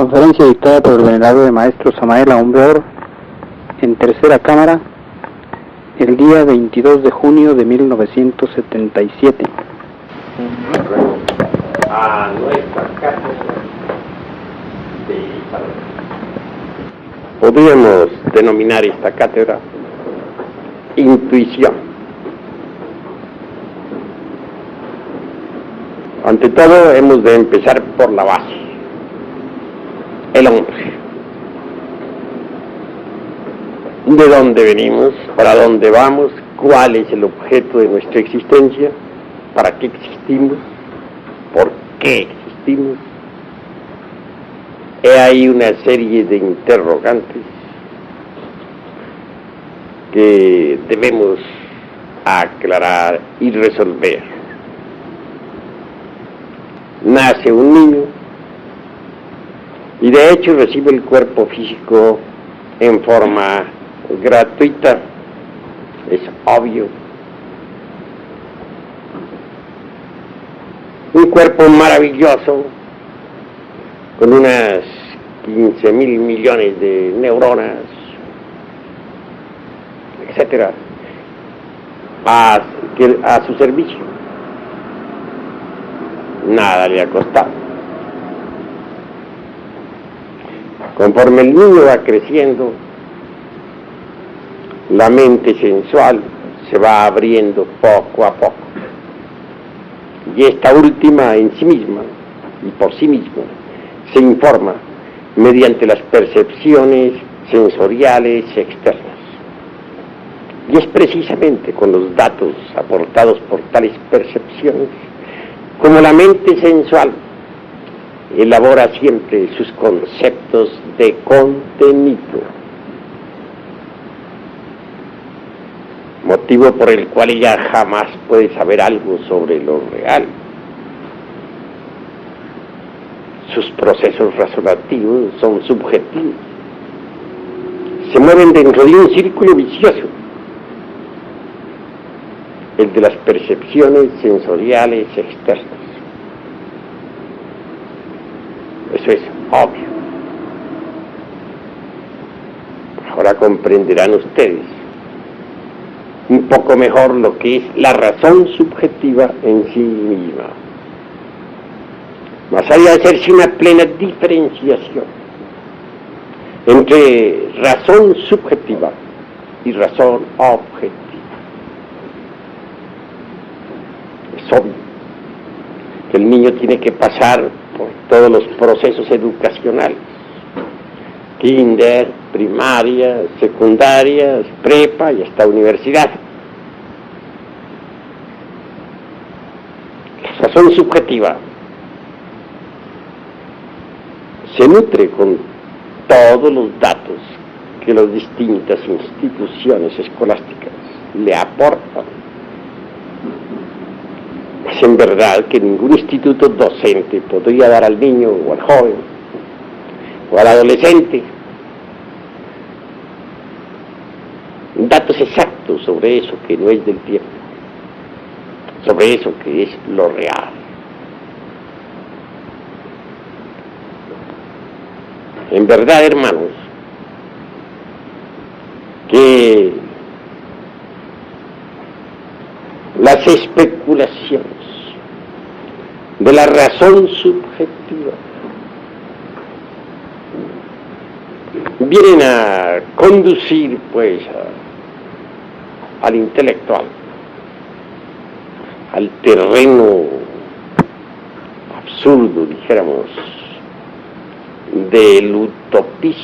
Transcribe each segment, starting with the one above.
Conferencia dictada por el venerable maestro Samael Aumbeor en tercera cámara el día 22 de junio de 1977. A nuestra cátedra de Salud. Podríamos denominar esta cátedra intuición. Ante todo, hemos de empezar por la base, el hombre. ¿De dónde venimos? ¿Para dónde vamos? ¿Cuál es el objeto de nuestra existencia? ¿Para qué existimos? ¿Por qué existimos? He ahí una serie de interrogantes que debemos aclarar y resolver. Nace un niño y de hecho recibe el cuerpo físico en forma gratuita, es obvio. Un cuerpo maravilloso con unas 15.000 millones de neuronas, etcétera, a su servicio. Nada le ha costado. Conforme el niño va creciendo, la mente sensual se va abriendo poco a poco. Y esta última en sí misma y por sí misma se informa mediante las percepciones sensoriales externas. Y es precisamente con los datos aportados por tales percepciones como la mente sensual elabora siempre sus conceptos de contenido, motivo por el cual ella jamás puede saber algo sobre lo real. Sus procesos razonativos son subjetivos, se mueven dentro de un círculo vicioso, el de las percepciones sensoriales externas. Eso es obvio. Ahora comprenderán ustedes un poco mejor lo que es la razón subjetiva en sí misma. Más allá de hacerse una plena diferenciación entre razón subjetiva y razón objetiva. Es obvio que el niño tiene que pasar por todos los procesos educacionales, kinder, primaria, secundaria, prepa y hasta universidad. La razón subjetiva se nutre con todos los datos que las distintas instituciones escolásticas le aportan. Es en verdad que ningún instituto docente podría dar al niño o al joven o al adolescente datos exactos sobre eso que no es del tiempo, sobre eso que es lo real. En verdad, hermanos, que las especulaciones de la razón subjetiva vienen a conducir, pues, al intelectual, al terreno absurdo, dijéramos, del utopismo,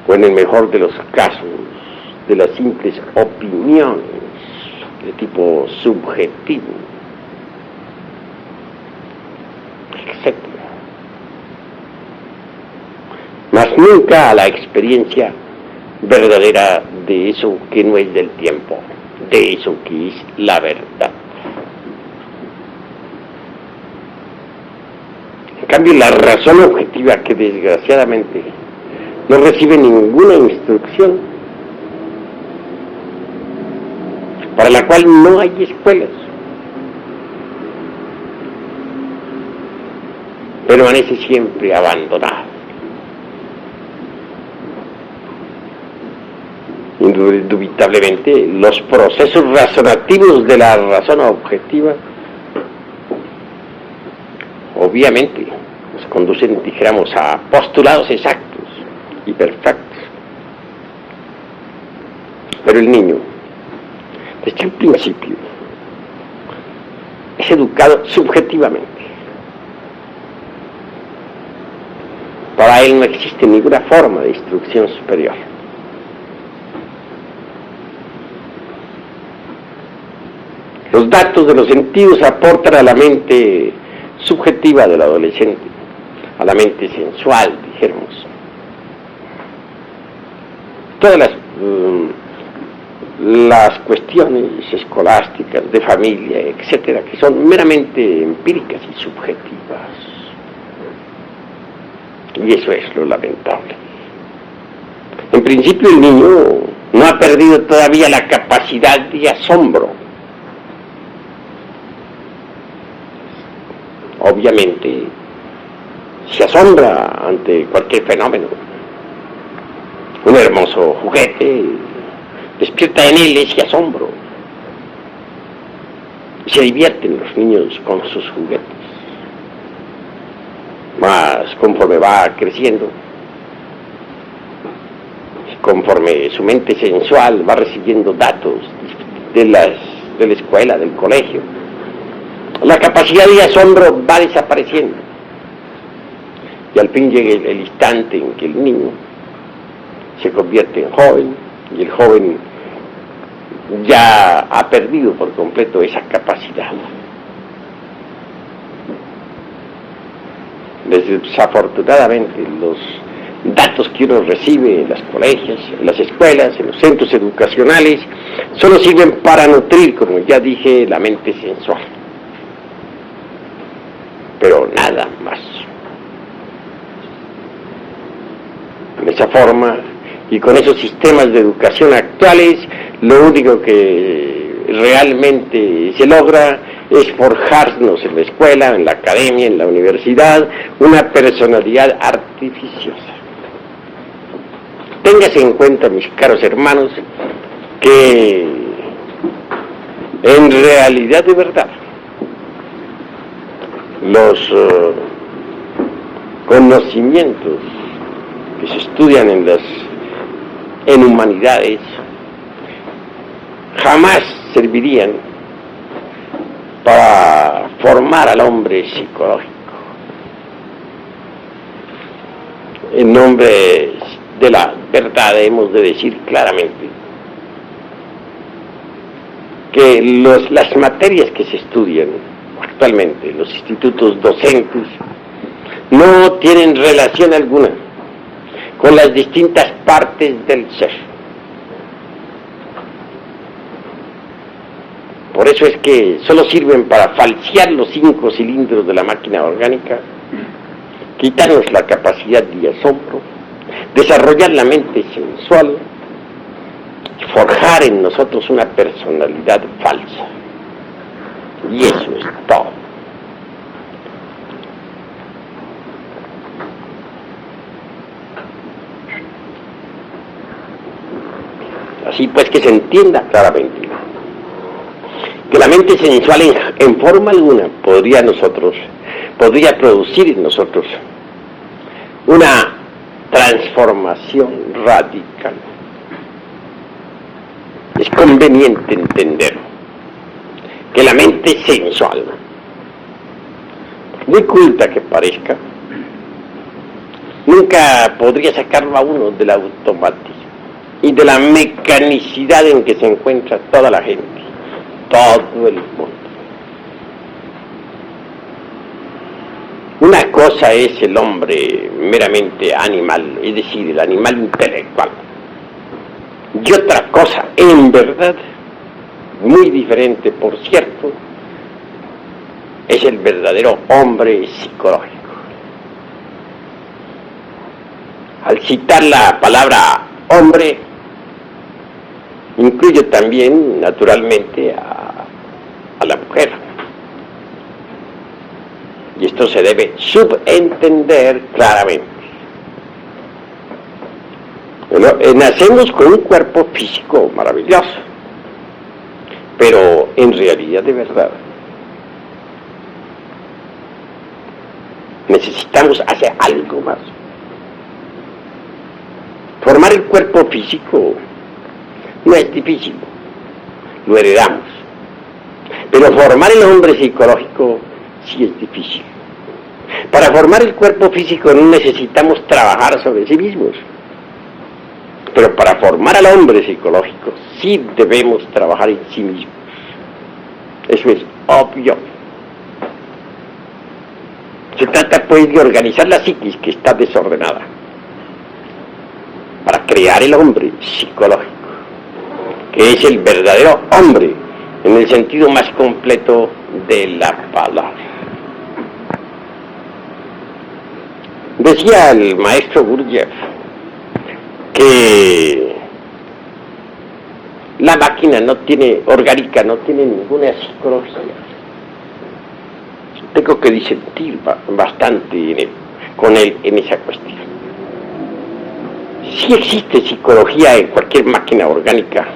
o en el mejor de los casos, de las simples opiniones de tipo subjetivo, etc. Mas nunca a la experiencia verdadera de eso que no es del tiempo, de eso que es la verdad. En cambio, la razón objetiva, que desgraciadamente no recibe ninguna instrucción, para la cual no hay escuelas, permanece siempre abandonado. Indubitablemente, los procesos razonativos de la razón objetiva, obviamente, nos conducen, dijéramos, a postulados exactos y perfectos. Pero el niño, desde el principio, es educado subjetivamente. Para él no existe ninguna forma de instrucción superior. Los datos de los sentidos aportan a la mente subjetiva del adolescente, a la mente sensual, dijéramos. Todas las cuestiones escolásticas, de familia, etcétera, que son meramente empíricas y subjetivas. Y eso es lo lamentable. En principio el niño no ha perdido todavía la capacidad de asombro. Obviamente se asombra ante cualquier fenómeno. Un hermoso juguete despierta en él ese asombro. Se divierten los niños con sus juguetes. Más conforme va creciendo, conforme su mente sensual va recibiendo datos de la escuela, del colegio, la capacidad de asombro va desapareciendo. Y al fin llega el instante en que el niño se convierte en joven, y el joven ya ha perdido por completo esa capacidad. Desafortunadamente, los datos que uno recibe en los colegios, en las escuelas, en los centros educacionales, solo sirven para nutrir, como ya dije, la mente sensual. Pero nada más. De esa forma, y con esos sistemas de educación actuales, lo único que realmente se logra es forjarnos en la escuela, en la academia, en la universidad, una personalidad artificiosa. Téngase en cuenta, mis caros hermanos, que en realidad de verdad, los conocimientos que se estudian en humanidades jamás servirían para formar al hombre psicológico. En nombre de la verdad hemos de decir claramente que las materias que se estudian actualmente, los institutos docentes, no tienen relación alguna con las distintas partes del ser. Por eso es que solo sirven para falsear los 5 cilindros de la máquina orgánica, quitarnos la capacidad de asombro, desarrollar la mente sensual, forjar en nosotros una personalidad falsa. Y eso es todo. Así pues, que se entienda claramente que la mente sensual en forma alguna podría producir en nosotros una transformación radical. Es conveniente entender que la mente sensual, muy culta que parezca, nunca podría sacarlo a uno del automatismo y de la mecanicidad en que se encuentra toda la gente, todo el mundo. Una cosa es el hombre meramente animal, es decir, el animal intelectual, y otra cosa, en verdad, muy diferente, por cierto, es el verdadero hombre psicológico. Al citar la palabra hombre, incluye también, naturalmente, a la mujer. Y esto se debe subentender claramente. Nacemos con un cuerpo físico maravilloso, pero en realidad de verdad necesitamos hacer algo más. Formar el cuerpo físico no es difícil, lo heredamos, pero formar el hombre psicológico sí es difícil. Para formar el cuerpo físico no necesitamos trabajar sobre sí mismos, pero para formar al hombre psicológico sí debemos trabajar en sí mismos. Eso es obvio. Se trata pues de organizar la psiquis que está desordenada para crear el hombre psicológico, que es el verdadero hombre en el sentido más completo de la palabra. Decía el maestro Gurdjieff que la máquina orgánica no tiene ninguna psicología. Tengo que disentir bastante con él en esa cuestión. Sí existe psicología en cualquier máquina orgánica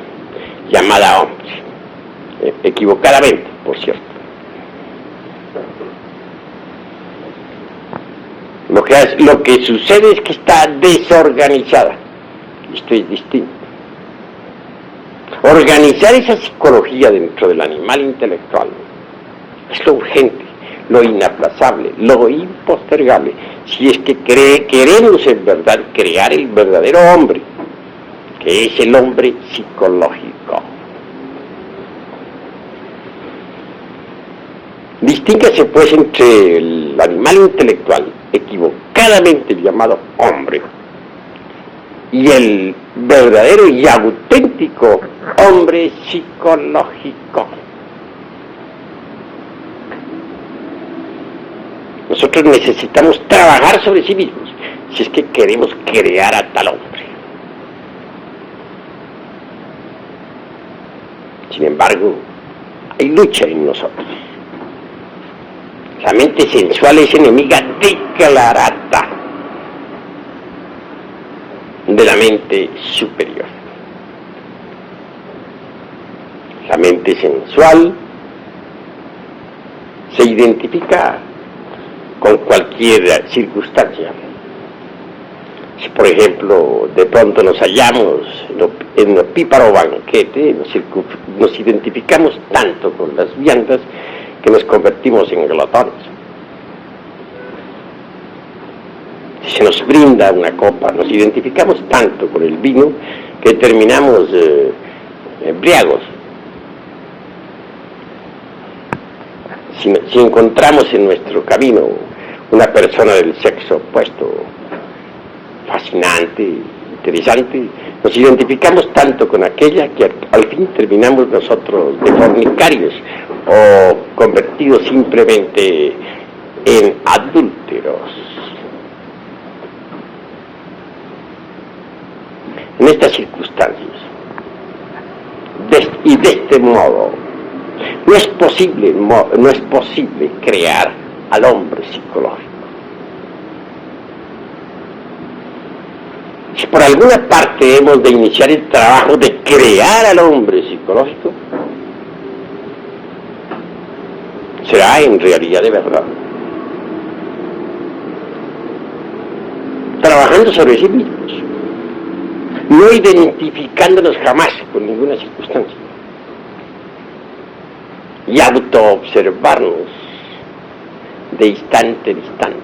llamada hombre, equivocadamente, por cierto. Lo que sucede es que está desorganizada. Esto es distinto. Organizar esa psicología dentro del animal intelectual es lo urgente, lo inaplazable, lo impostergable, si es que queremos en verdad crear el verdadero hombre, que es el hombre psicológico. Distínguase pues entre el animal intelectual equivocadamente llamado hombre y el verdadero y auténtico hombre psicológico. Nosotros necesitamos trabajar sobre sí mismos si es que queremos crear a tal hombre. Sin embargo, hay lucha en nosotros. La mente sensual es enemiga declarada de la mente superior. La mente sensual se identifica con cualquier circunstancia. Si por ejemplo de pronto nos hallamos en un píparo banquete, nos identificamos tanto con las viandas que nos convertimos en glotones. Si se nos brinda una copa, nos identificamos tanto con el vino que terminamos embriagos. Si encontramos en nuestro camino una persona del sexo opuesto, fascinante, interesante, nos identificamos tanto con aquella que al fin terminamos nosotros de fornicarios o convertidos simplemente en adúlteros. En estas circunstancias y de este modo no es posible crear al hombre psicológico. Si por alguna parte hemos de iniciar el trabajo de crear al hombre psicológico, será en realidad de verdad trabajando sobre sí mismos, no identificándonos jamás con ninguna circunstancia y autoobservarnos de instante en instante,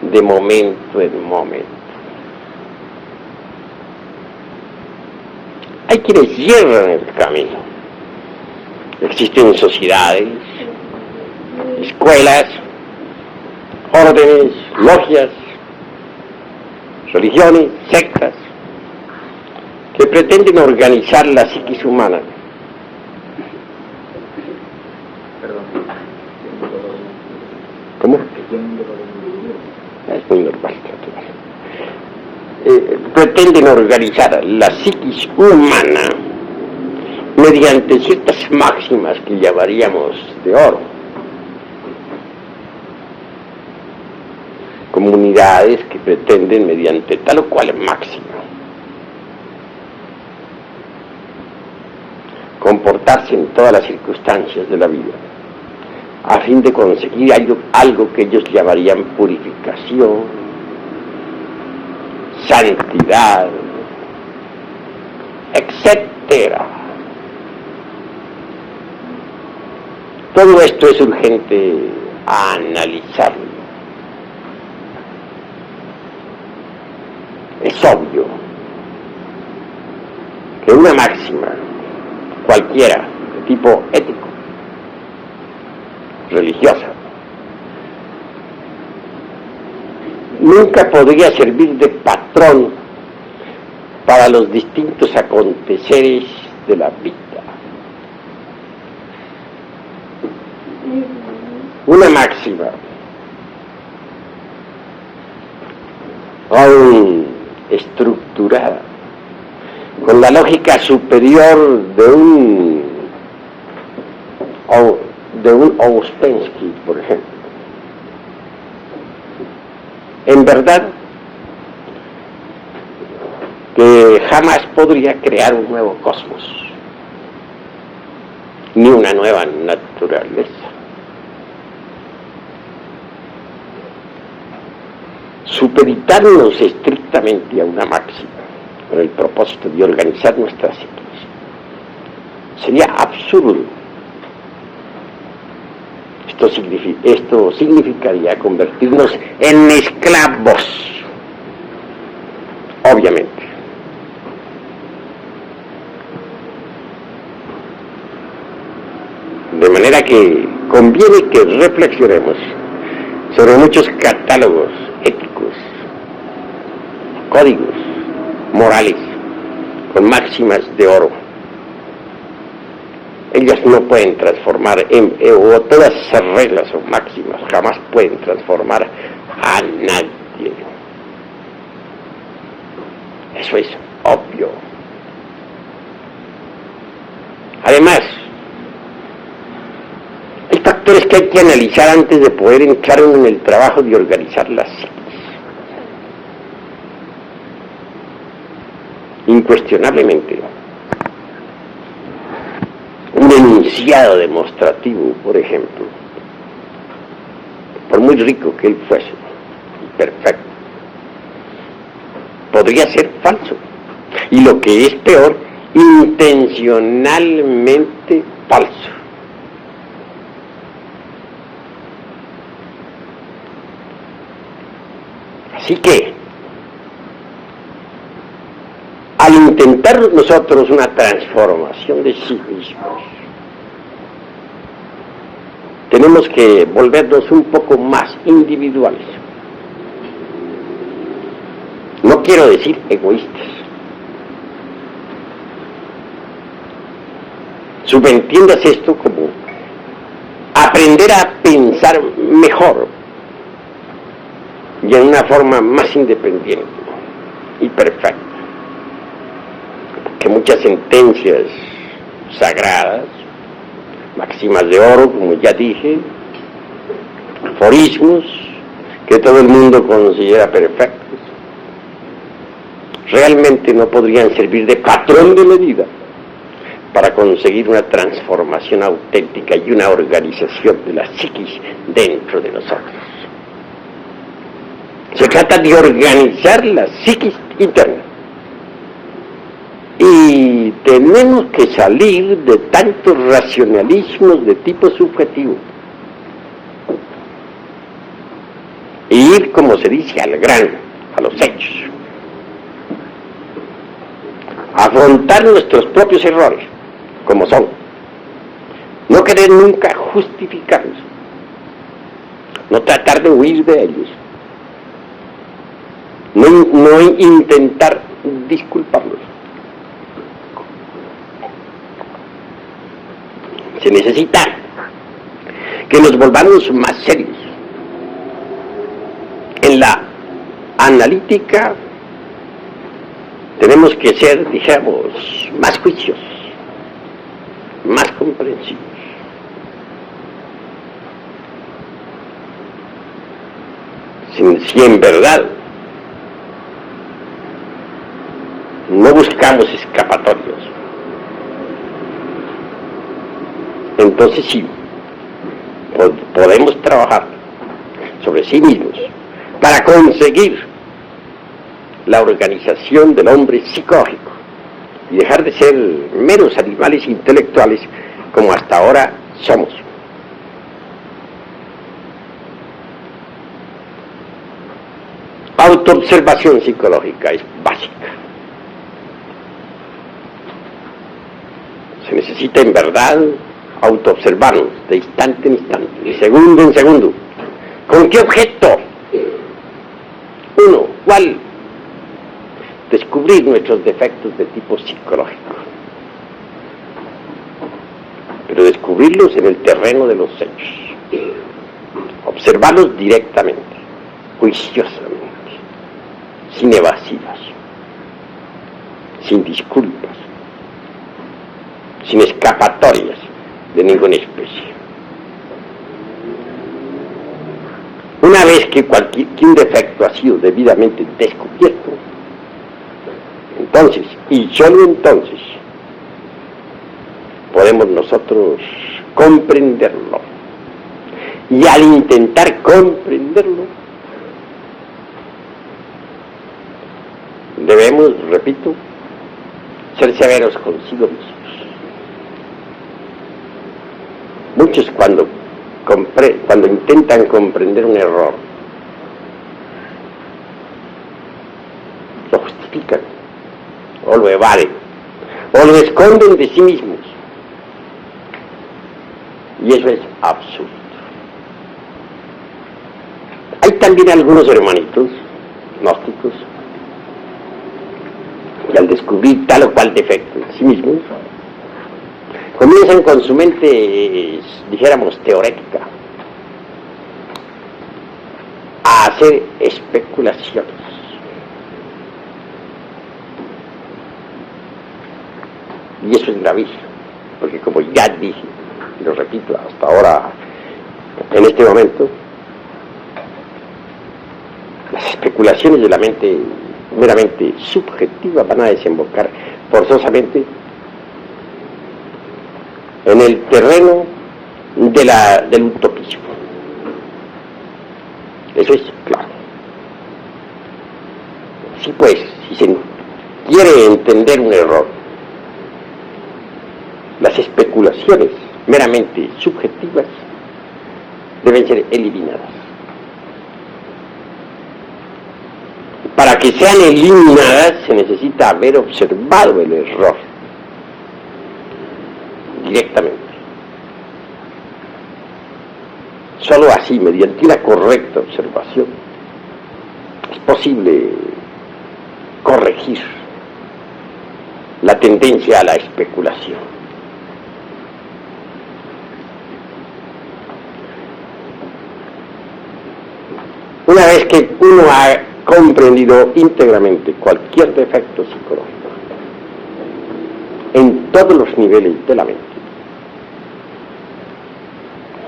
de momento en momento. Hay quienes hierran el camino. Existen sociedades, escuelas, órdenes, logias, religiones, sectas, que pretenden organizar la psiquis humana. ¿Cómo? Es muy normal, natural. Pretenden organizar la psiquis humana mediante ciertas máximas que llamaríamos de oro. comunidades que pretenden, mediante tal o cual máxima, comportarse en todas las circunstancias de la vida, a fin de conseguir algo que ellos llamarían purificación, santidad, etcétera. Todo esto es urgente analizarlo. Es obvio que una máxima, cualquiera, de tipo ético, religiosa, nunca podría servir de patrón para los distintos aconteceres de la vida. Una máxima, aún estructurada, con la lógica superior de un Ouspensky, por ejemplo, en verdad que jamás podría crear un nuevo cosmos, ni una nueva naturaleza. Supeditarnos estrictamente a una máxima con el propósito de organizar nuestra psiquis sería absurdo. Esto significaría convertirnos en esclavos, obviamente. De manera que conviene que reflexionemos sobre muchos catálogos éticos, códigos morales, con máximas de oro. Ellas no pueden transformar, o todas esas reglas o máximas jamás pueden transformar a nadie. Eso es obvio. Además, hay factores que hay que analizar antes de poder entrar en el trabajo de organizar la psiquis. Incuestionablemente, un enunciado demostrativo, por ejemplo, por muy rico que él fuese, perfecto, podría ser falso. Y lo que es peor, intencionalmente falso. Así que, al intentar nosotros una transformación de sí mismos, tenemos que volvernos un poco más individuales. No quiero decir egoístas. Subentiendas esto como aprender a pensar mejor y en una forma más independiente y perfecta. Que muchas sentencias sagradas, máximas de oro, como ya dije, aforismos que todo el mundo considera perfectos, realmente no podrían servir de patrón de medida para conseguir una transformación auténtica y una organización de la psiquis dentro de nosotros. Se trata de organizar la psiquis interna. Y tenemos que salir de tantos racionalismos de tipo subjetivo e ir, como se dice, al grano, a los hechos. Afrontar nuestros propios errores, como son. No querer nunca justificarlos. No tratar de huir de ellos. No intentar disculparlos. Se necesita que nos volvamos más serios en la analítica. Tenemos que ser, digamos, más juiciosos, más comprensivos. Si en verdad no buscamos escapatorios, entonces sí, podemos trabajar sobre sí mismos para conseguir la organización del hombre psicológico y dejar de ser meros animales intelectuales como hasta ahora somos. Autoobservación psicológica es básica. Se necesita en verdad autoobservarnos de instante en instante, de segundo en segundo. ¿Con qué objeto? Uno, ¿cuál? Descubrir nuestros defectos de tipo psicológico. Pero descubrirlos en el terreno de los hechos. Observarlos directamente, juiciosamente, sin evasivas, sin disculpas, sin escapatorias de ninguna especie. Una vez que un defecto ha sido debidamente descubierto, entonces, y solo entonces, podemos nosotros comprenderlo. Y al intentar comprenderlo, debemos, repito, ser severos consigo mismos. Muchos cuando intentan comprender un error, lo justifican, o lo evaden, o lo esconden de sí mismos. Y eso es absurdo. Hay también algunos hermanitos gnósticos que al descubrir tal o cual defecto en sí mismos, comienzan con su mente, dijéramos, teorética, a hacer especulaciones. Y eso es gravísimo, porque como ya dije, y lo repito hasta ahora, en este momento, las especulaciones de la mente meramente subjetiva van a desembocar forzosamente en el terreno del utopismo. Eso es claro. Sí, pues, si se quiere entender un error, las especulaciones meramente subjetivas deben ser eliminadas. Para que sean eliminadas se necesita haber observado el error directamente. Solo así, mediante una correcta observación, es posible corregir la tendencia a la especulación. Una vez que uno ha comprendido íntegramente cualquier defecto psicológico en todos los niveles de la mente,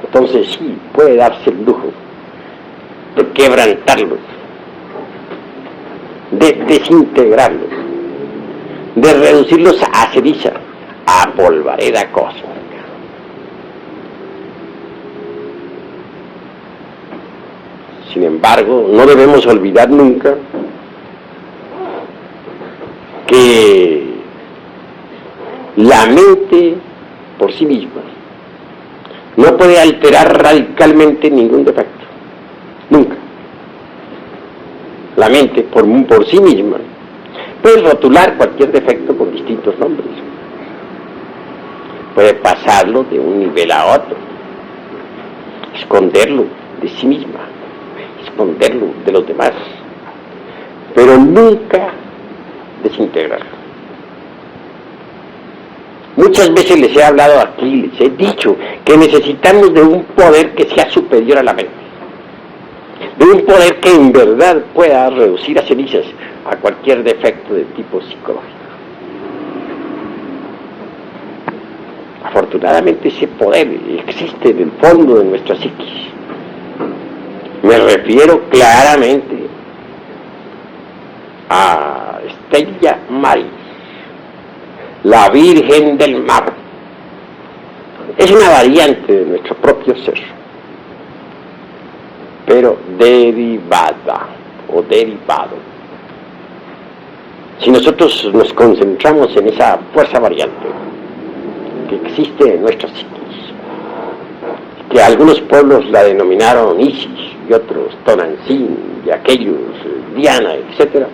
entonces sí puede darse el lujo de quebrantarlos, de desintegrarlos, de reducirlos a ceniza, a polvareda cósmica. Sin embargo, no debemos olvidar nunca que la mente por sí misma no puede alterar radicalmente ningún defecto. Nunca. La mente por sí misma puede rotular cualquier defecto con distintos nombres. Puede pasarlo de un nivel a otro, esconderlo de sí misma, esconderlo de los demás, pero nunca desintegrarlo. Muchas veces les he hablado aquí, les he dicho que necesitamos de un poder que sea superior a la mente, de un poder que en verdad pueda reducir a cenizas a cualquier defecto de tipo psicológico. Afortunadamente ese poder existe en el fondo de nuestra psiquis. Me refiero claramente a Stella Maris, la Virgen del Mar. Es una variante de nuestro propio ser, pero derivada o derivado. Si nosotros nos concentramos en esa fuerza variante que existe en nuestra psiquis, que algunos pueblos la denominaron Isis y otros Tonantzin y aquellos Diana, etc.,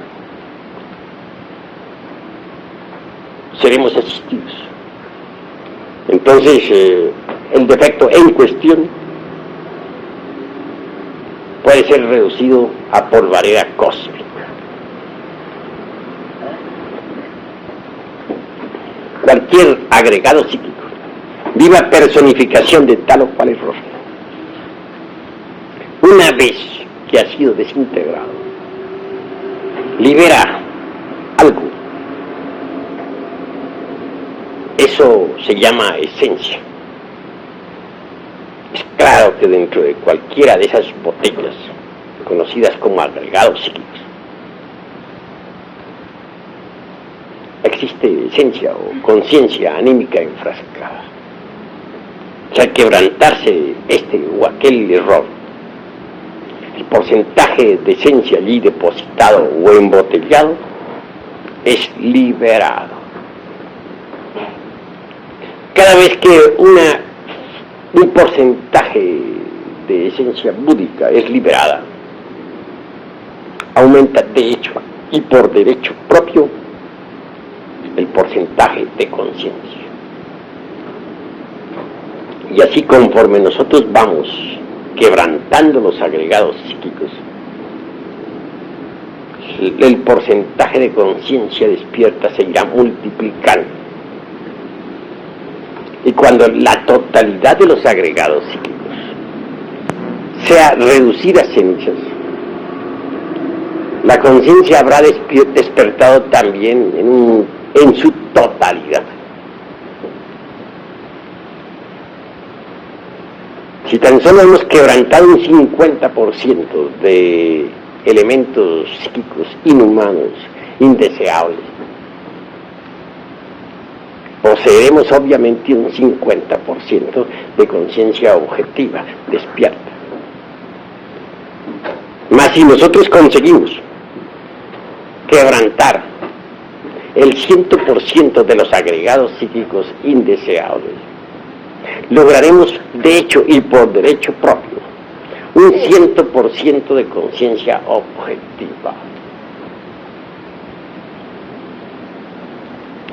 seremos asistidos. Entonces, el defecto en cuestión puede ser reducido a polvareda cósmica. Cualquier agregado psíquico, viva personificación de tal o cual error, una vez que ha sido desintegrado, libera algo. Eso se llama esencia. Es claro que dentro de cualquiera de esas botellas, conocidas como agregados psíquicos, existe esencia o conciencia anímica enfrascada. O sea, al quebrantarse este o aquel error, el porcentaje de esencia allí depositado o embotellado es liberado. Cada vez que un porcentaje de esencia búdica es liberada, aumenta de hecho y por derecho propio el porcentaje de conciencia. Y así, conforme nosotros vamos quebrantando los agregados psíquicos, el porcentaje de conciencia despierta se irá multiplicando. Y cuando la totalidad de los agregados psíquicos sea reducida a cenizas, la conciencia habrá despertado también en su totalidad. Si tan solo hemos quebrantado un 50% de elementos psíquicos inhumanos, indeseables, poseeremos obviamente un 50% de conciencia objetiva, despierta. Mas si nosotros conseguimos quebrantar el 100% de los agregados psíquicos indeseables, lograremos de hecho y por derecho propio un 100% de conciencia objetiva.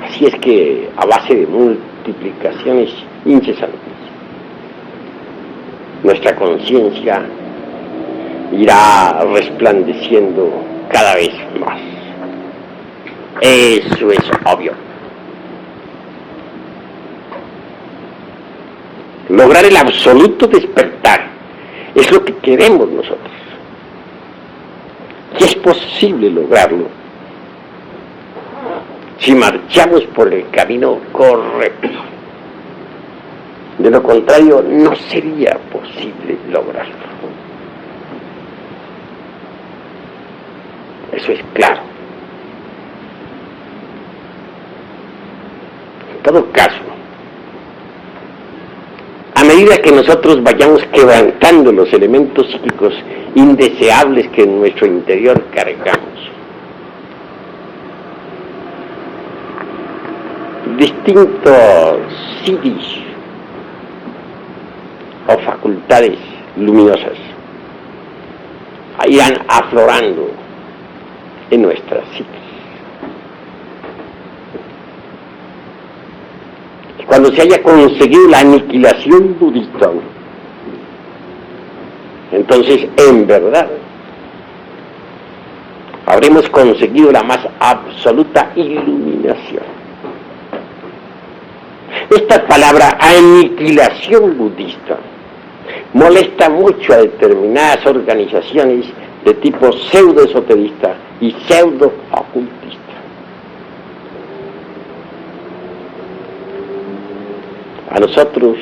Así es que a base de multiplicaciones incesantes, nuestra conciencia irá resplandeciendo cada vez más. Eso es obvio. Lograr el absoluto despertar es lo que queremos nosotros. Y es posible lograrlo si marchamos por el camino correcto. De lo contrario, no sería posible lograrlo. Eso es claro. En todo caso, a medida que nosotros vayamos quebrantando los elementos psíquicos indeseables que en nuestro interior cargamos, distintos siddhis o facultades luminosas irán aflorando en nuestras psiquis. Cuando se haya conseguido la aniquilación budista, entonces en verdad habremos conseguido la más absoluta iluminación. Esta palabra aniquilación budista molesta mucho a determinadas organizaciones de tipo pseudo-esoterista y pseudo-ocultista. A nosotros,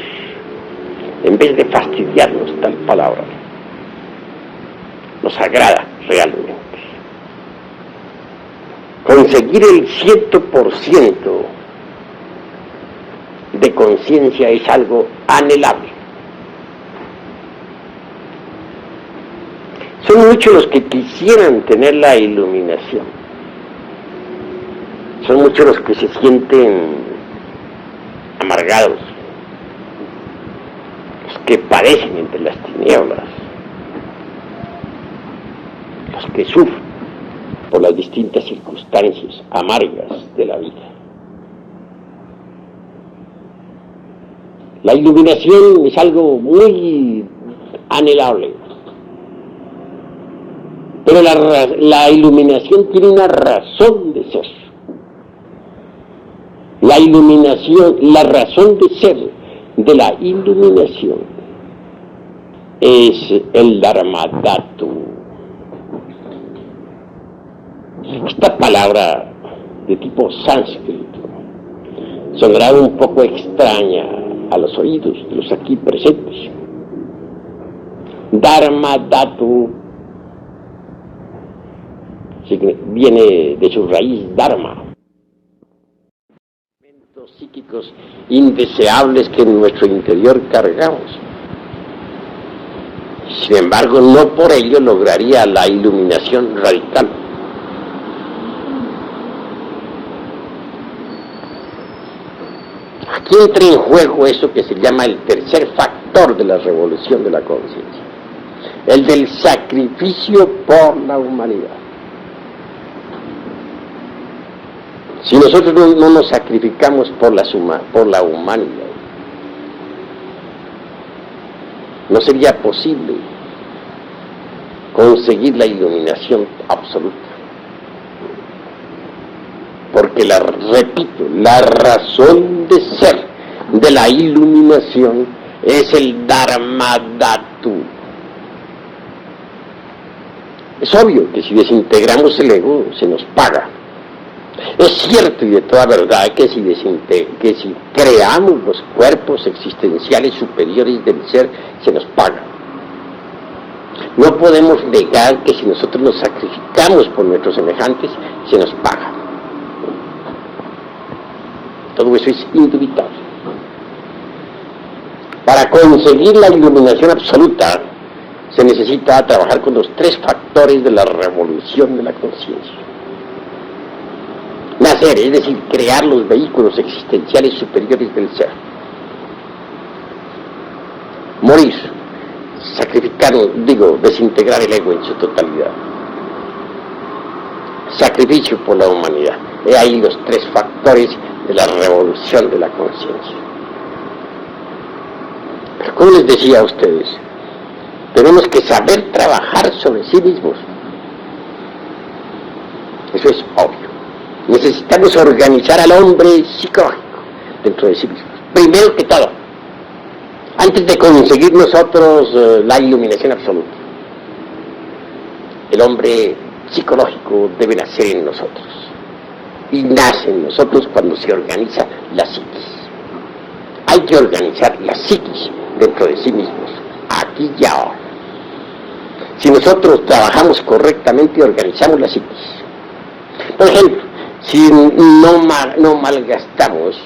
en vez de fastidiarnos tal palabra, nos agrada realmente. Conseguir el 100% de conciencia es algo anhelable. Son muchos los que quisieran tener la iluminación. Son muchos los que se sienten amargados, los que padecen entre las tinieblas, los que sufren por las distintas circunstancias amargas de la vida. La iluminación es algo muy anhelable, pero la iluminación tiene una razón de ser. La iluminación, la razón de ser de la iluminación es el Dharmadhatu. Esta palabra de tipo sánscrito sonará un poco extraña a los oídos de los aquí presentes. Dharmadhatu viene de su raíz dharma, elementos psíquicos indeseables que en nuestro interior cargamos. Sin embargo, no por ello lograría la iluminación radical. Aquí entra en juego eso que se llama el tercer factor de la revolución de la conciencia, el del sacrificio por la humanidad. Si nosotros no nos sacrificamos por la humanidad, no sería posible conseguir la iluminación absoluta. Porque, repito, la razón de ser de la iluminación es el Dharmadhatu. Es obvio que si desintegramos el ego, se nos paga. Es cierto y de toda verdad que si creamos los cuerpos existenciales superiores del ser, se nos paga. No podemos negar que si nosotros nos sacrificamos por nuestros semejantes, se nos paga. Todo eso es indubitable. Para conseguir la iluminación absoluta, se necesita trabajar con los tres factores de la revolución de la conciencia. Nacer, es decir, crear los vehículos existenciales superiores del ser. Morir, desintegrar el ego en su totalidad. Sacrificio por la humanidad. He ahí los tres factores de la revolución de la conciencia. Pero como les decía a ustedes, tenemos que saber trabajar sobre sí mismos. Eso es obvio. Necesitamos organizar al hombre psicológico dentro de sí mismo. Primero que todo, antes de conseguir nosotros la iluminación absoluta, el hombre psicológico debe nacer en nosotros. Y nace en nosotros cuando se organiza la psiquis. Hay que organizar la psiquis dentro de sí mismos, aquí y ahora. Si nosotros trabajamos correctamente y organizamos la psiquis, por ejemplo, si no malgastamos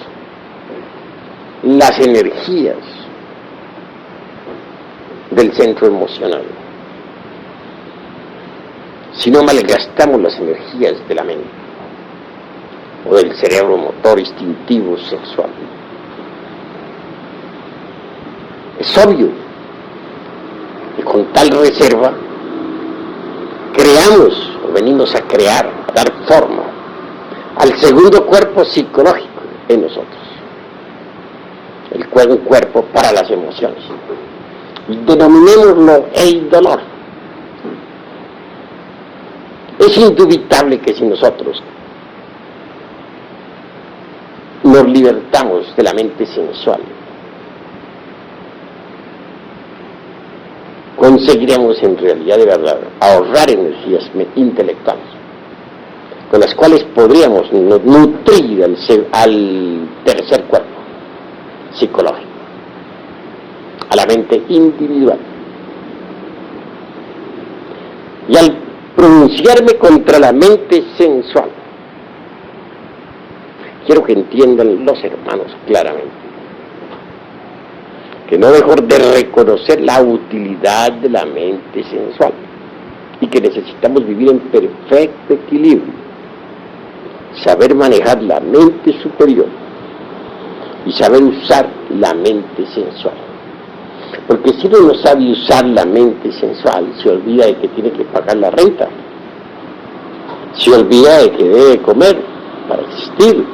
las energías del centro emocional, si no malgastamos las energías de la mente o del cerebro motor, instintivo, sexual, es obvio que con tal reserva creamos o venimos a crear, a dar forma al segundo cuerpo psicológico en nosotros, un cuerpo para las emociones. Denominémoslo el dolor. Es indubitable que si nosotros nos libertamos de la mente sensual, conseguiremos en realidad de verdad ahorrar energías intelectuales, con las cuales podríamos nutrir al tercer cuerpo psicológico, a la mente individual. Y al pronunciarme contra la mente sensual, quiero que entiendan los hermanos claramente que no dejo de reconocer la utilidad de la mente sensual y que necesitamos vivir en perfecto equilibrio, saber manejar la mente superior y saber usar la mente sensual. Porque si uno no sabe usar la mente sensual, se olvida de que tiene que pagar la renta, se olvida de que debe comer para existir,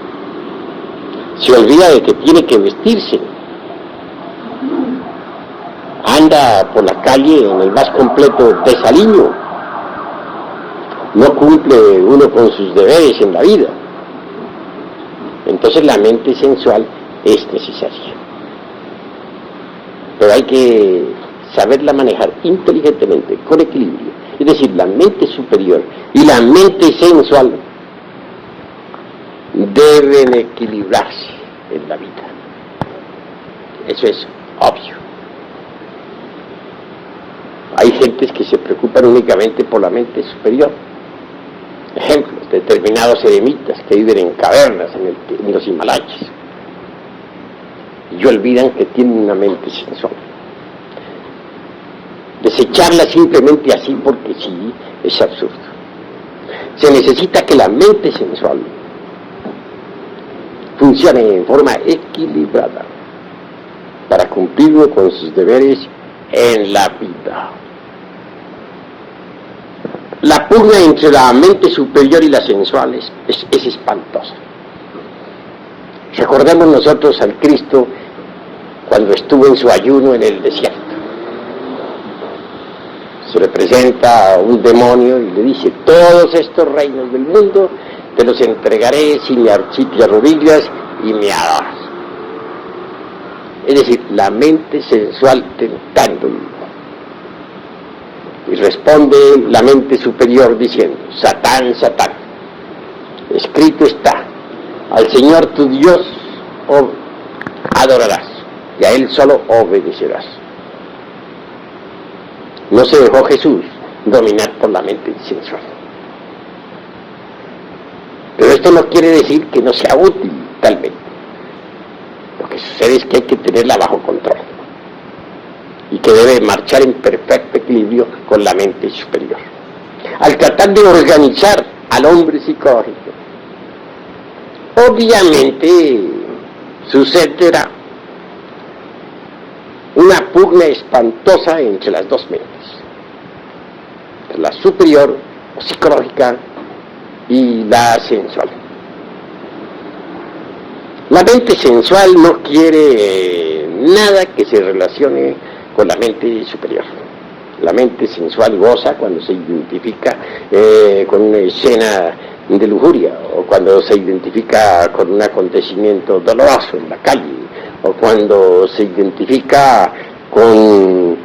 se olvida de que tiene que vestirse, anda por la calle en el más completo desaliño, no cumple uno con sus deberes en la vida. Entonces la mente sensual es necesaria, pero hay que saberla manejar inteligentemente, con equilibrio. Es decir, la mente superior y la mente sensual deben equilibrarse en la vida. Eso es obvio. Hay gentes que se preocupan únicamente por la mente superior. Ejemplos, determinados eremitas que viven en cavernas en los Himalayas y olvidan que tienen una mente sensual. Desecharla simplemente así porque sí es absurdo. Se necesita que la mente sensual funcione en forma equilibrada para cumplir con sus deberes en la vida. La pugna entre la mente superior y la sensual es espantosa. Recordemos nosotros al Cristo cuando estuvo en su ayuno en el desierto. Se le presenta un demonio y le dice: todos estos reinos del mundo te los entregaré si te arrodillas y me adoras. Es decir, la mente sensual tentándolo. Y responde la mente superior diciendo: Satán, Satán, escrito está, al Señor tu Dios adorarás y a Él solo obedecerás. No se dejó Jesús dominar por la mente sensual. Pero esto no quiere decir que no sea útil, tal vez. Lo que sucede es que hay que tenerla bajo control y que debe marchar en perfecto equilibrio con la mente superior. Al tratar de organizar al hombre psicológico, obviamente sucederá una pugna espantosa entre las dos mentes, la superior o psicológica y la sensual. La mente sensual no quiere nada que se relacione con la mente superior. La mente sensual goza cuando se identifica con una escena de lujuria, o cuando se identifica con un acontecimiento doloroso en la calle, o cuando se identifica con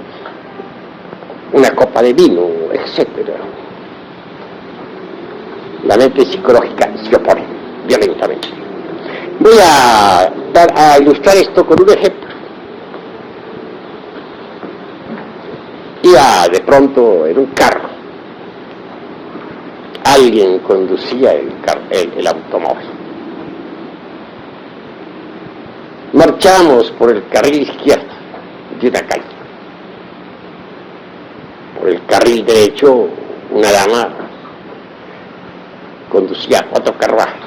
una copa de vino, etc. La mente psicológica se opone violentamente. Voy a ilustrar esto con un ejemplo. Iba de pronto en un carro. Alguien conducía el automóvil. Marchamos por el carril izquierdo de una calle. Por el carril derecho, una dama conducía otro carruaje.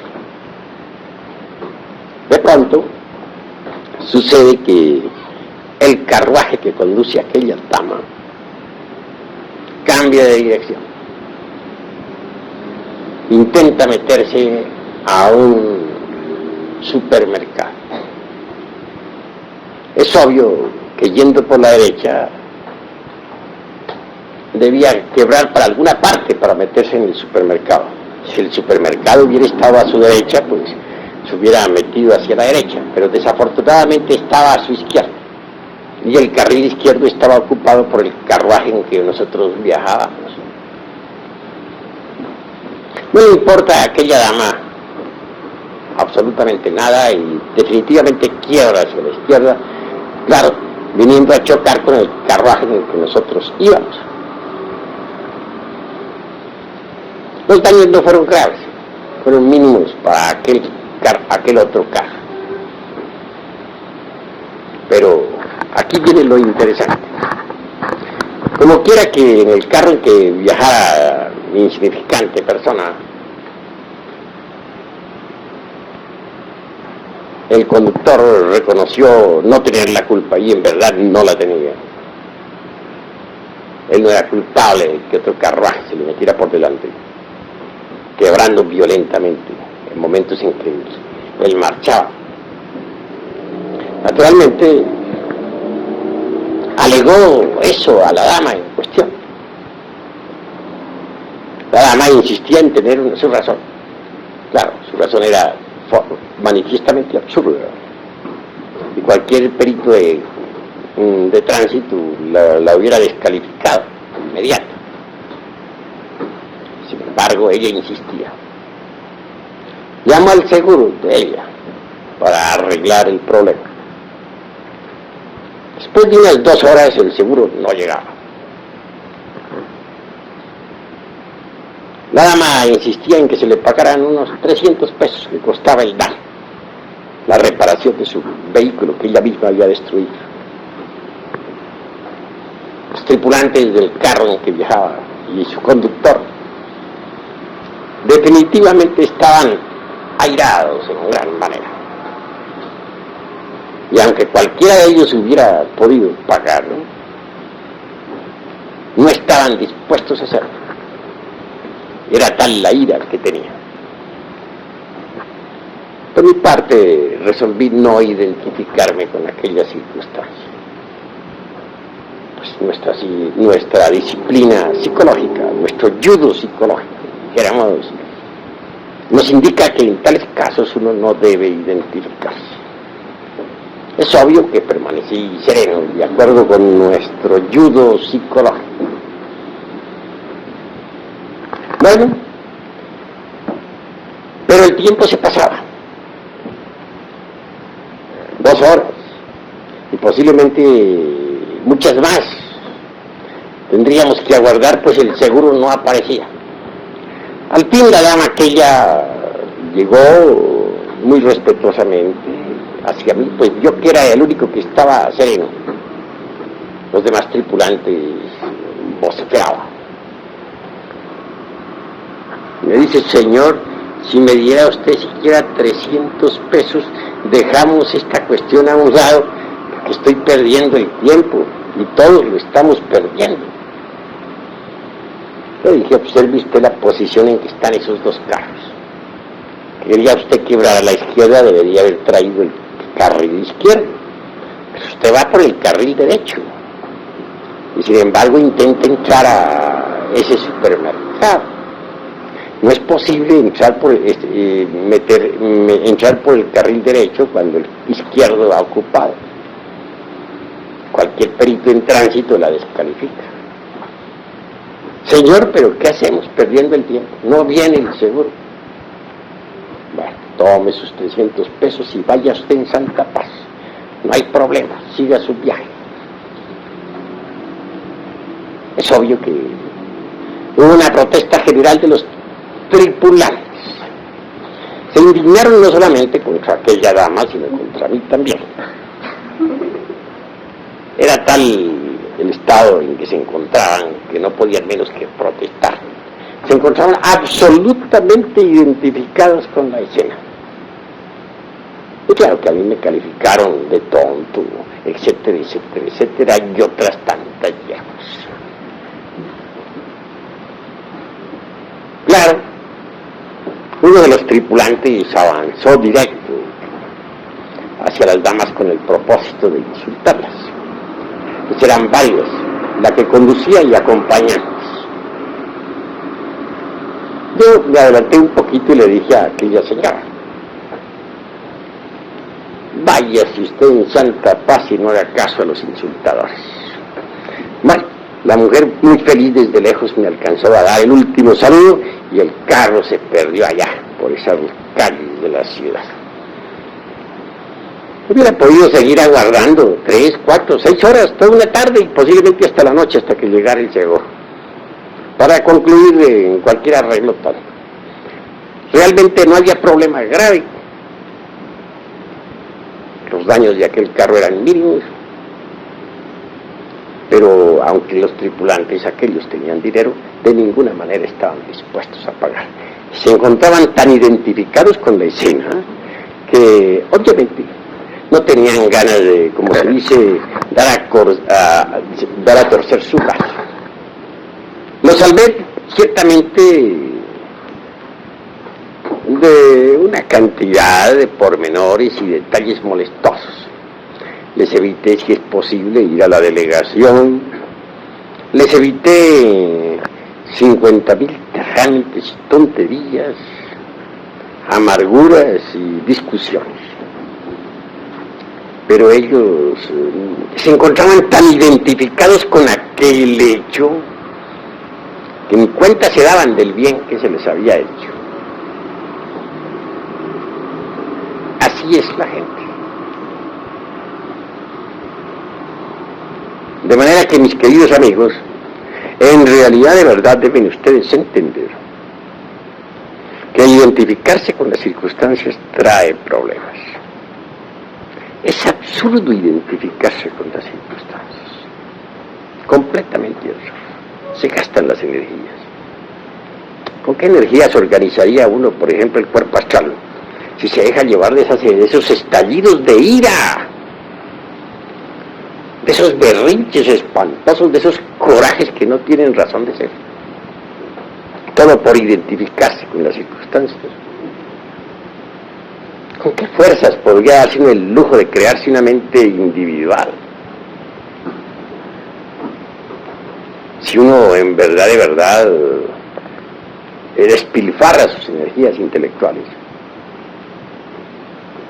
De pronto, sucede que el carruaje que conduce a aquella dama cambia de dirección. Intenta meterse a un supermercado. Es obvio que yendo por la derecha debía quebrar para alguna parte para meterse en el supermercado. Si el supermercado hubiera estado a su derecha, pues se hubiera metido hacia la derecha, pero desafortunadamente estaba a su izquierda. Y el carril izquierdo estaba ocupado por el carruaje en que nosotros viajábamos. No le importa a aquella dama absolutamente nada y definitivamente quiebra hacia la izquierda, claro, viniendo a chocar con el carruaje en el que nosotros íbamos. Los daños no fueron graves, fueron mínimos para aquel otro carro. Pero aquí viene lo interesante. Como quiera que en el carro en que viajara mi insignificante persona, el conductor reconoció no tener la culpa y en verdad no la tenía. Él no era culpable de que otro carruaje se le metiera por delante, quebrando violentamente en momentos en que él marchaba. Naturalmente, alegó eso a la dama en cuestión. La dama insistía en tener su razón. Claro, su razón era manifiestamente absurda. Y cualquier perito de tránsito la hubiera descalificado inmediato. Sin embargo, ella insistía. Llamó al seguro de ella para arreglar el problema. Después de unas 2 horas el seguro no llegaba. La dama insistía en que se le pagaran unos 300 pesos que costaba el daño, la reparación de su vehículo que ella misma había destruido. Los tripulantes del carro en que viajaba y su conductor definitivamente estaban airados en gran manera. Y aunque cualquiera de ellos hubiera podido pagarlo, no estaban dispuestos a hacerlo. Era tal la ira que tenía. Por mi parte, resolví no identificarme con aquella circunstancia. Pues nuestra disciplina psicológica, nuestro judo psicológico, dijéramos, nos indica que en tales casos uno no debe identificarse. Es obvio que permanecí sereno, de acuerdo con nuestro judo psicológico. Bueno, pero el tiempo se pasaba. 2 horas, y posiblemente muchas más. Tendríamos que aguardar, pues el seguro no aparecía. Al fin la dama aquella llegó muy respetuosamente hacia mí, pues yo que era el único que estaba sereno. Los demás tripulantes vociferaban. Me dice: señor, si me diera usted siquiera 300 pesos, dejamos esta cuestión a un lado, porque estoy perdiendo el tiempo, y todos lo estamos perdiendo. Le dije: observe usted la posición en que están esos 2 carros. Quería usted quebrar a la izquierda, debería haber traído el carril izquierdo, pero usted va por el carril derecho, y sin embargo intenta entrar a ese supermercado. No es posible entrar por entrar por el carril derecho cuando el izquierdo va ocupado. Cualquier perito en tránsito la descalifica. Señor, pero ¿qué hacemos perdiendo el tiempo? No viene el seguro. Bueno, tome sus 300 pesos y vaya usted en santa paz. No hay problema, siga su viaje. Es obvio que hubo una protesta general de los tripulantes. Se indignaron no solamente contra aquella dama, sino contra mí también. Era tal el estado en que se encontraban que no podían menos que protestar. Se encontraban absolutamente identificados con la escena. Y claro que a mí me calificaron de tonto, etcétera, etcétera, etcétera, y otras tantas llamas. Claro, uno de los tripulantes avanzó directo hacia las damas con el propósito de insultarlas. Pues eran varios, la que conducía y acompañantes. Yo me adelanté un poquito y le dije a aquella señora: váyase usted en santa paz y no haga caso a los insultadores. Bueno, la mujer muy feliz desde lejos me alcanzó a dar el último saludo y el carro se perdió allá, por esas calles de la ciudad. Hubiera podido seguir aguardando 3, 4, 6 horas, toda una tarde y posiblemente hasta la noche, hasta que llegara el seguro. para concluir en cualquier arreglo tal. Realmente no había problema grave. Los daños de aquel carro eran mínimos, pero aunque los tripulantes aquellos tenían dinero, de ninguna manera estaban dispuestos a pagar. Se encontraban tan identificados con la escena que obviamente no tenían ganas de, como se dice, dar a torcer su brazo. Lo salvé ciertamente de una cantidad de pormenores y detalles molestosos. Les evité, si es posible, ir a la delegación. Les evité 50,000 trámites y tonterías, amarguras y discusiones. Pero ellos se encontraban tan identificados con aquel hecho que ni cuenta se daban del bien que se les había hecho. Así es la gente. De manera que, mis queridos amigos, en realidad de verdad deben ustedes entender que identificarse con las circunstancias trae problemas. Es absurdo identificarse con las circunstancias. Completamente absurdo. Se gastan las energías. ¿Con qué energías organizaría uno, por ejemplo, el cuerpo astral, si se deja llevar de esos estallidos de ira, de esos berrinches espantosos, de esos corajes que no tienen razón de ser? Todo por identificarse con las circunstancias. ¿Con qué fuerzas podría darse uno el lujo de crearse una mente individual? Si uno en verdad, de verdad, despilfarra sus energías intelectuales,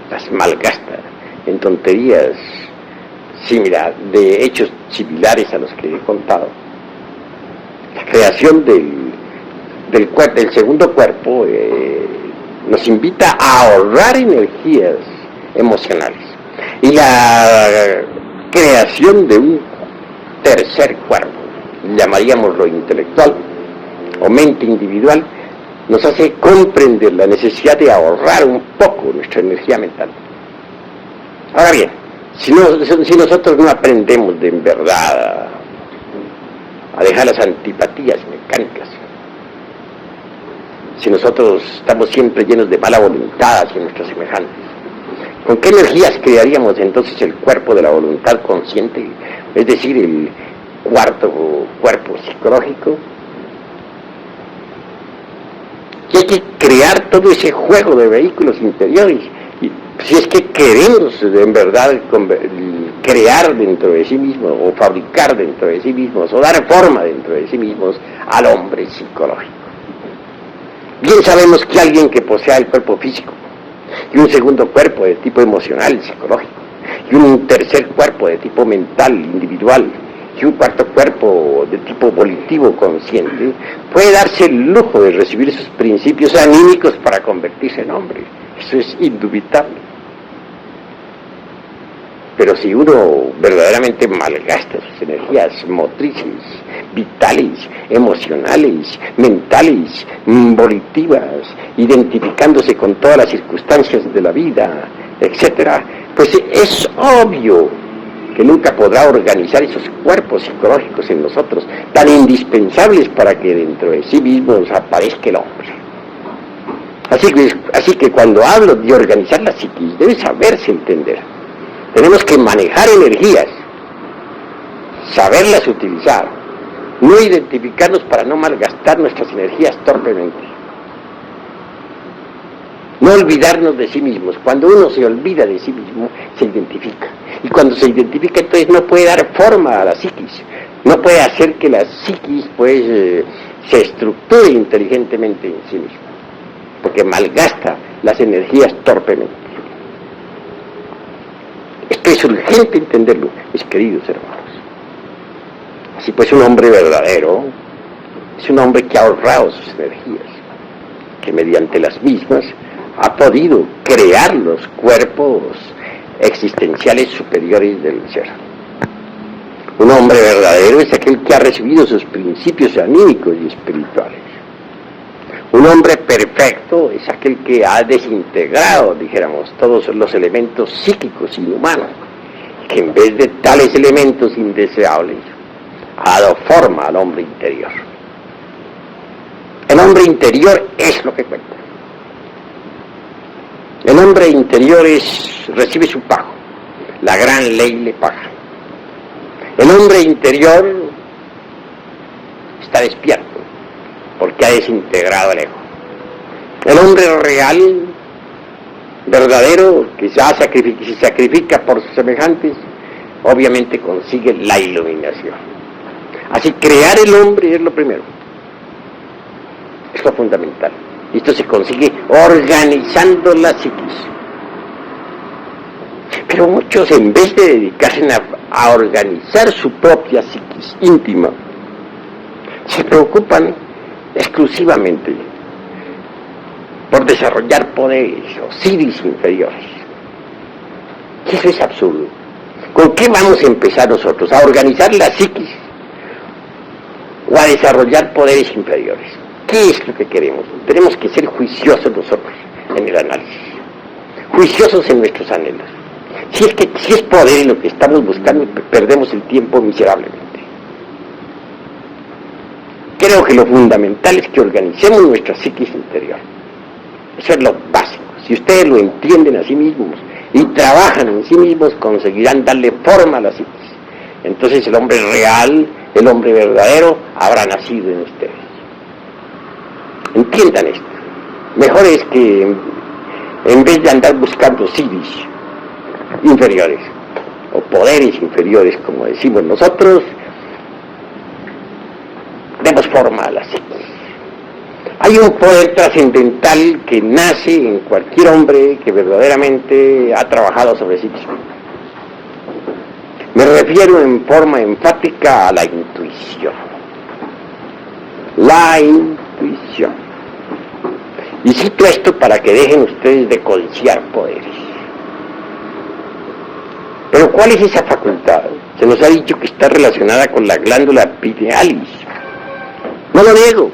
las malgasta en tonterías de hechos similares a los que he contado. La creación del segundo cuerpo nos invita a ahorrar energías emocionales, y la creación de un tercer cuerpo, llamaríamos lo intelectual o mente individual, nos hace comprender la necesidad de ahorrar un poco nuestra energía mental. Ahora bien, si nosotros no aprendemos en verdad a dejar las antipatías mecánicas, si nosotros estamos siempre llenos de mala voluntad hacia nuestros semejantes, ¿con qué energías crearíamos entonces el cuerpo de la voluntad consciente, es decir, el cuarto cuerpo psicológico? Y hay que crear todo ese juego de vehículos interiores, y si es que queremos en verdad crear dentro de sí mismos, o fabricar dentro de sí mismos, o dar forma dentro de sí mismos al hombre psicológico. Bien sabemos que alguien que posea el cuerpo físico, y un segundo cuerpo de tipo emocional, psicológico, y un tercer cuerpo de tipo mental, individual, y un cuarto cuerpo de tipo volitivo, consciente, puede darse el lujo de recibir esos principios anímicos para convertirse en hombre. Eso es indubitable. Pero si uno verdaderamente malgasta sus energías motrices, vitales, emocionales, mentales, volitivas, identificándose con todas las circunstancias de la vida, etc., pues es obvio que nunca podrá organizar esos cuerpos psicológicos en nosotros, tan indispensables para que dentro de sí mismos aparezca el hombre. Así que cuando hablo de organizar la psiquis, debe saberse entender. Tenemos que manejar energías, saberlas utilizar, no identificarnos para no malgastar nuestras energías torpemente. No olvidarnos de sí mismos. Cuando uno se olvida de sí mismo, se identifica. Y cuando se identifica, entonces no puede dar forma a la psiquis. No puede hacer que la psiquis, pues, se estructure inteligentemente en sí misma. Porque malgasta las energías torpemente. Esto es urgente entenderlo, mis queridos hermanos. Así pues, un hombre verdadero es un hombre que ha ahorrado sus energías, que mediante las mismas ha podido crear los cuerpos existenciales superiores del ser. Un hombre verdadero es aquel que ha recibido sus principios anímicos y espirituales. Un hombre perfecto es aquel que ha desintegrado, dijéramos, todos los elementos psíquicos inhumanos, que en vez de tales elementos indeseables ha dado forma al hombre interior. El hombre interior es lo que cuenta. El hombre interior recibe su pago, la gran ley le paga. El hombre interior está despierto porque ha desintegrado el ego. El hombre real, verdadero, que se sacrifica por sus semejantes, obviamente consigue la iluminación. Así, crear el hombre es lo primero, es lo fundamental. Y esto se consigue organizando la psiquis. Pero muchos, en vez de dedicarse a organizar su propia psiquis íntima, se preocupan exclusivamente por desarrollar poderes o psiquis inferiores. Y eso es absurdo. ¿Con qué vamos a empezar nosotros? ¿A organizar la psiquis o a desarrollar poderes inferiores? ¿Qué es lo que queremos? Tenemos que ser juiciosos nosotros en el análisis, juiciosos en nuestros anhelos. Si es poder lo que estamos buscando, perdemos el tiempo miserablemente. Creo que lo fundamental es que organicemos nuestra psiquis interior. Eso es lo básico. Si ustedes lo entienden a sí mismos y trabajan en sí mismos, conseguirán darle forma a la psiquis. Entonces el hombre real, el hombre verdadero, habrá nacido en ustedes. Entiendan esto. Mejor es que en vez de andar buscando psiquis inferiores o poderes inferiores, como decimos nosotros, demos forma a la psiquis. Hay un poder trascendental que nace en cualquier hombre que verdaderamente ha trabajado sobre sí mismo. Me refiero en forma enfática a la intuición. La intuición. Y cito esto para que dejen ustedes de codiciar poderes. Pero ¿cuál es esa facultad? Se nos ha dicho que está relacionada con la glándula pinealis. No lo niego,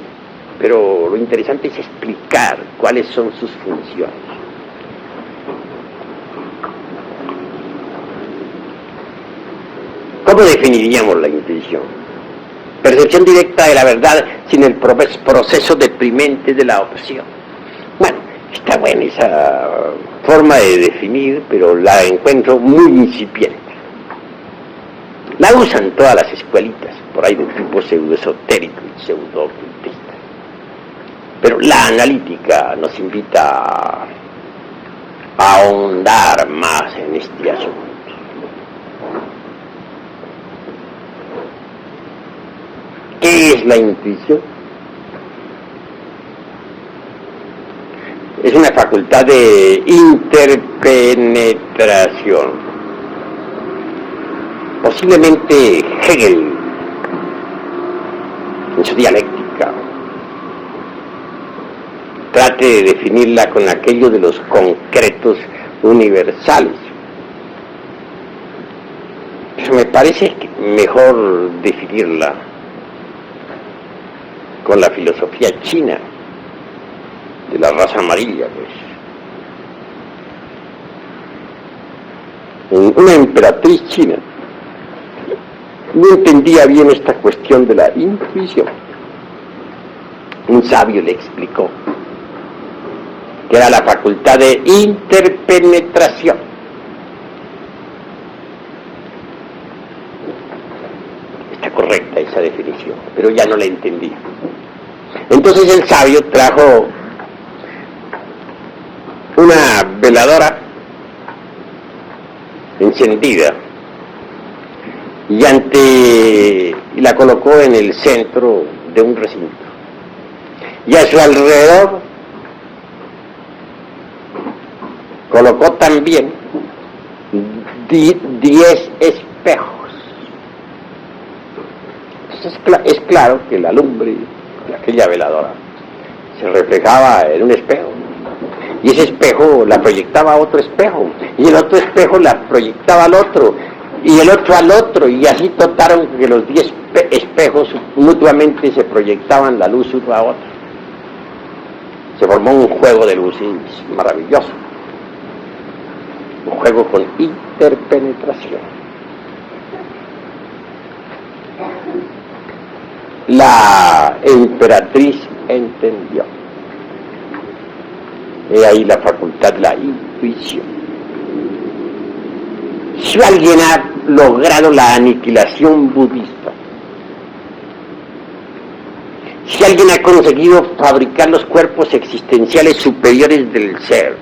pero lo interesante es explicar cuáles son sus funciones. ¿Cómo definiríamos la intuición? Percepción directa de la verdad sin el proceso deprimente de la opción. Bueno, está buena esa forma de definir, pero la encuentro muy incipiente. La usan todas las escuelitas, por ahí de tipo pseudoesotérico y pseudo-ocultista. Pero la analítica nos invita a ahondar más en este asunto. ¿Qué es la intuición? Es una facultad de interpenetración. Posiblemente Hegel, en su dialéctica, trate de definirla con aquello de los concretos universales. Pero me parece mejor definirla con la filosofía china de la raza amarilla, pues. Una emperatriz china no entendía bien esta cuestión de la intuición. Un sabio le explicó que era la facultad de interpenetración. Está correcta esa definición, pero ya no la entendía. Entonces el sabio trajo una veladora encendida y la colocó en el centro de un recinto. Y a su alrededor colocó también 10 espejos. Entonces es claro que la lumbre de aquella veladora se reflejaba en un espejo. Y ese espejo la proyectaba a otro espejo, y el otro espejo la proyectaba al otro, y el otro al otro, y así totaron que los 10 espejos mutuamente se proyectaban la luz uno a otro. Se formó un juego de luces maravilloso, un juego con interpenetración. La emperatriz entendió. He ahí la facultad de la intuición. Si alguien ha logrado la aniquilación budista, si alguien ha conseguido fabricar los cuerpos existenciales superiores del ser,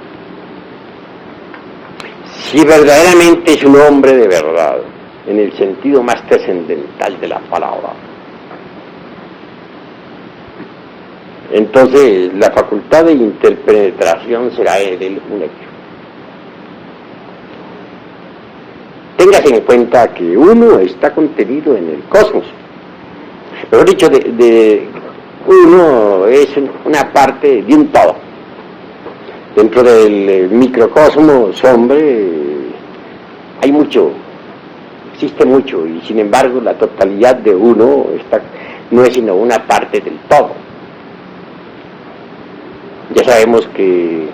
si verdaderamente es un hombre de verdad, en el sentido más trascendental de la palabra, entonces la facultad de interpenetración será en él un hecho. Téngase en cuenta que uno está contenido en el cosmos. Mejor dicho, uno es una parte de un todo. Dentro del microcosmos, hombre, hay mucho, existe mucho, y sin embargo la totalidad de uno no es sino una parte del todo. Ya sabemos que,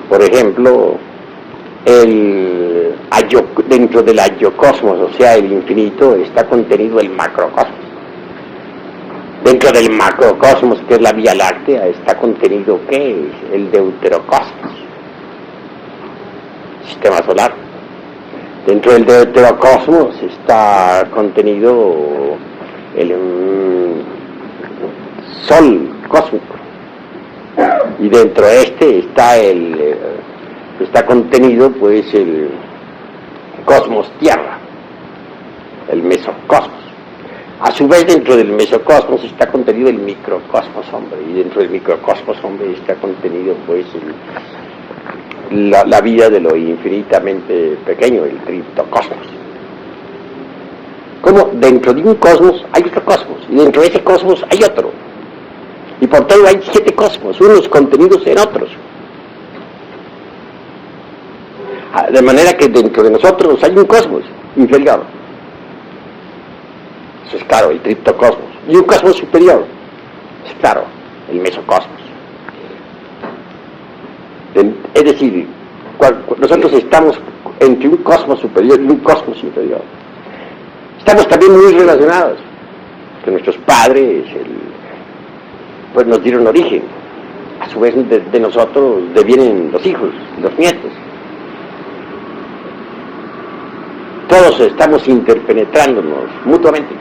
por ejemplo, dentro del ayocosmos, o sea, el infinito, está contenido el macrocosmos. Dentro del macrocosmos, que es la Vía Láctea, está contenido, ¿qué es? El deuterocosmos, sistema solar. Dentro del deuterocosmos está contenido el sol cósmico. Y dentro de este está contenido pues el cosmos tierra, el mesocosmos. A su vez, dentro del mesocosmos está contenido el microcosmos hombre, y dentro del microcosmos hombre está contenido pues la vida de lo infinitamente pequeño, el triptocosmos. Como dentro de un cosmos hay otro cosmos, y dentro de ese cosmos hay otro. Y por todo hay 7 cosmos, unos contenidos en otros. De manera que dentro de nosotros hay un cosmos inferior. Eso es claro, el triptocosmos. Y un cosmos superior. Es claro, el mesocosmos. Es decir, nosotros estamos entre un cosmos superior y un cosmos inferior. Estamos también muy relacionados. Que nuestros padres, pues nos dieron origen. A su vez de nosotros devienen los hijos, los nietos. Todos estamos interpenetrándonos mutuamente.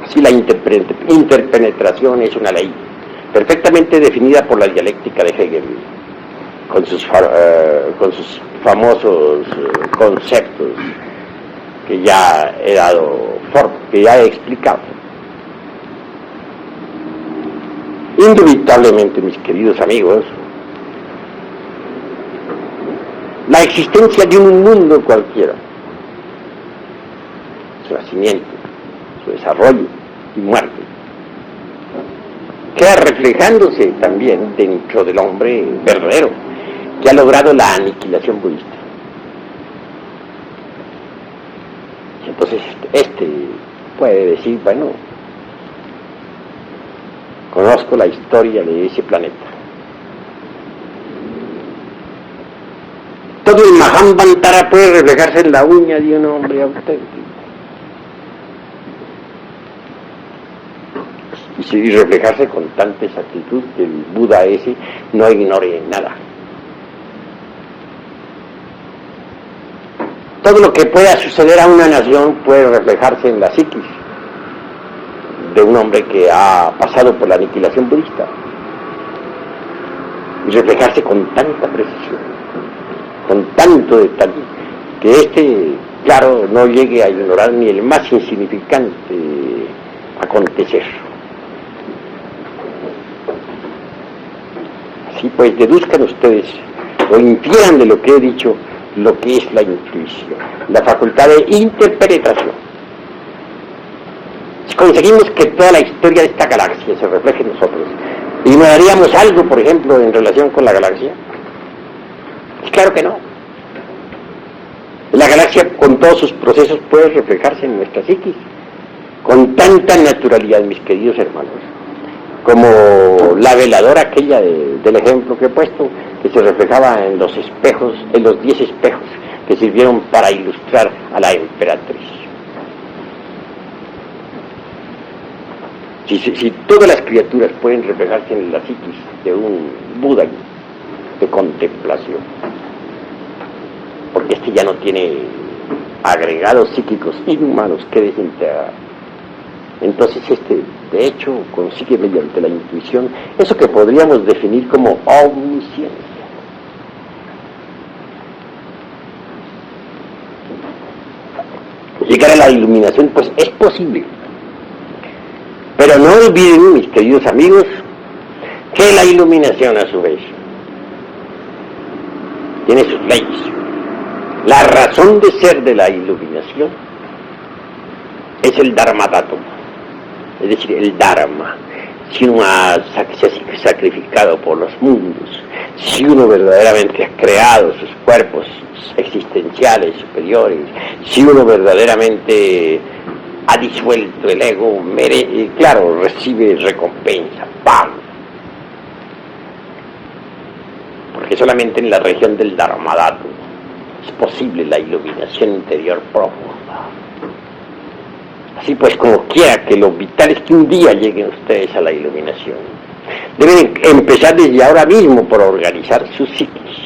Así la interpenetración es una ley perfectamente definida por la dialéctica de Hegel, con sus famosos conceptos que ya he dado forma, que ya he explicado. Indubitablemente, mis queridos amigos, la existencia de un mundo cualquiera, su nacimiento, su desarrollo y muerte, queda reflejándose también dentro del hombre verdadero, que ha logrado la aniquilación budista. Entonces, puede decir, bueno, conozco la historia de ese planeta. Todo el Mahamvantara puede reflejarse en la uña de un hombre auténtico. Y reflejarse con tanta exactitud que el Buda ese no ignore nada. Todo lo que pueda suceder a una nación puede reflejarse en la psiquis de un hombre que ha pasado por la aniquilación budista, y reflejarse con tanta precisión, con tanto detalle, que claro, no llegue a ignorar ni el más insignificante acontecer. Así pues, deduzcan ustedes, o infieran de lo que he dicho, lo que es la intuición, la facultad de interpenetración. Si conseguimos que toda la historia de esta galaxia se refleje en nosotros, ¿ignoraríamos algo, por ejemplo, en relación con la galaxia? Pues claro que no. La galaxia con todos sus procesos puede reflejarse en nuestra psiquis, con tanta naturalidad, mis queridos hermanos, como la veladora aquella del ejemplo que he puesto, que se reflejaba en los espejos, en los 10 espejos que sirvieron para ilustrar a la emperatriz. Si todas las criaturas pueden reflejarse en la psiquis de un Buda de contemplación, porque este ya no tiene agregados psíquicos inhumanos que desintegrar, entonces este de hecho consigue mediante la intuición eso que podríamos definir como omnisciencia. Llegar a la iluminación pues es posible, pero no olviden, mis queridos amigos, que la iluminación a su vez tiene sus leyes. La razón de ser de la iluminación es el Dharmadatum, es decir, el Dharma. Si uno se ha sacrificado por los mundos, si uno verdaderamente ha creado sus cuerpos existenciales superiores, si uno verdaderamente ha disuelto el ego, claro, recibe recompensa, ¡pam! Porque solamente en la región del Dharmadatum es posible la iluminación interior profunda. Así pues, como quiera que lo vital es que un día lleguen ustedes a la iluminación, deben empezar desde ahora mismo por organizar su psiquis.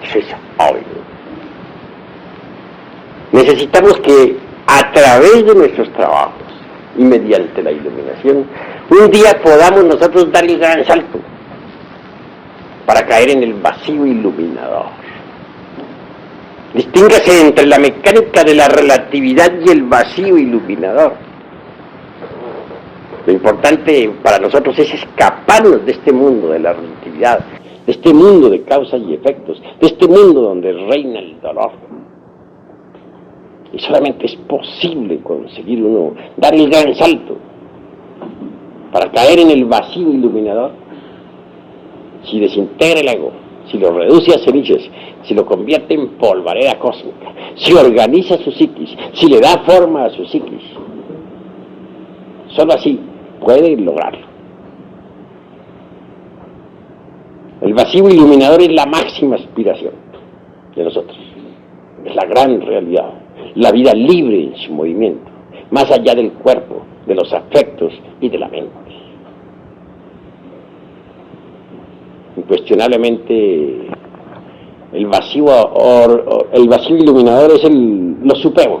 Eso es obvio. Necesitamos que a través de nuestros trabajos y mediante la iluminación, un día podamos nosotros dar el gran salto para caer en el vacío iluminador. Distínguase entre la mecánica de la relatividad y el vacío iluminador. Lo importante para nosotros es escaparnos de este mundo de la relatividad, de este mundo de causas y efectos, de este mundo donde reina el dolor. Y solamente es posible conseguir uno dar el gran salto para caer en el vacío iluminador si desintegra el ego, si lo reduce a cenizas, si lo convierte en polvareda cósmica, si organiza su psiquis, si le da forma a su psiquis. Solo así puede lograrlo. El vacío iluminador es la máxima aspiración de nosotros. Es la gran realidad, la vida libre en su movimiento, más allá del cuerpo, de los afectos y de la mente. Incuestionablemente el vacío iluminador es lo supremo,